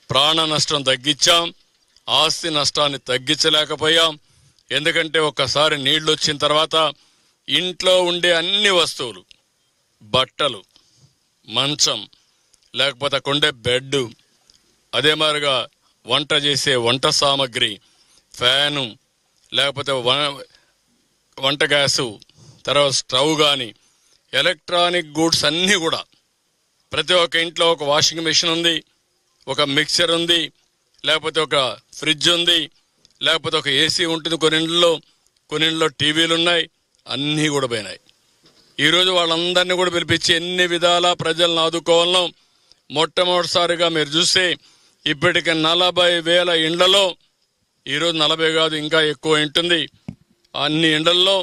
ప్రాణ నష్టం తగ్గించాం, ఆస్తి నష్టాన్ని తగ్గించలేకపోయాం. ఎందుకంటే ఒక్కసారి నీళ్లు వచ్చిన తర్వాత ఇంట్లో ఉండే అన్ని వస్తువులు, బట్టలు, మంచం, లేకపోతే కొండే బెడ్, అదే మాదిరిగా వంట చేసే వంట సామాగ్రి, ఫ్యాను, లేకపోతే వంట గ్యాసు, తర్వాత స్టవ్ కానీ ఎలక్ట్రానిక్ గూడ్స్ అన్నీ కూడా ప్రతి ఒక్క ఇంట్లో ఒక వాషింగ్ మెషిన్ ఉంది, ఒక మిక్సర్ ఉంది, లేకపోతే ఒక ఫ్రిడ్జ్ ఉంది, లేకపోతే ఒక ఏసీ ఉంటుంది. కొన్ని ఇంట్లో టీవీలు ఉన్నాయి. అన్నీ కూడా పోయినాయి. ఈరోజు వాళ్ళందరినీ కూడా పిలిపించి ఎన్ని విధాలా ప్రజలను ఆదుకోవాలను. మొట్టమొదటిసారిగా మీరు చూస్తే ఇప్పటికి 40,000 ఇండ్లలో, ఈరోజు 40 కాదు ఇంకా ఎక్కువ ఉంటుంది, అన్ని ఇండ్లలో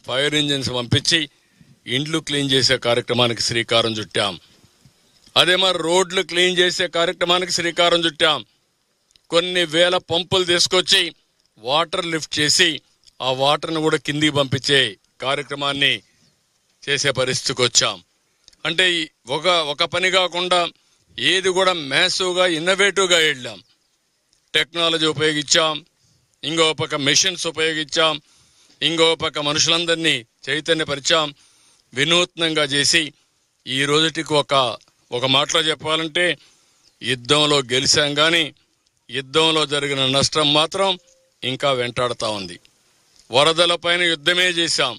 ఫైర్ ఇంజిన్స్ పంపించి ఇండ్లు క్లీన్ చేసే కార్యక్రమానికి శ్రీకారం చుట్టాం. అదే మరి రోడ్లు క్లీన్ చేసే కార్యక్రమానికి శ్రీకారం చుట్టాం. కొన్ని వేల పంపులు తీసుకొచ్చి వాటర్ లిఫ్ట్ చేసి ఆ వాటర్ను కూడా కిందికి పంపించే కార్యక్రమాన్ని చేసే పరిస్థితికి వచ్చాం. అంటే ఒక పని కాకుండా ఏది కూడా మ్యాసివ్గా ఇన్నోవేటివ్గా వెళ్ళాం. టెక్నాలజీ ఉపయోగించాం, ఇంకో పక్క మెషిన్స్ ఉపయోగించాం, ఇంకో పక్క మనుషులందరినీ చైతన్యపరిచాం, వినూత్నంగా చేసి ఈ రోజుటికి ఒక మాటలో చెప్పాలంటే యుద్ధంలో గెలిచాం, కానీ యుద్ధంలో జరిగిన నష్టం మాత్రం ఇంకా వెంటాడుతూ ఉంది. వరదల పైన యుద్ధమే చేశాం.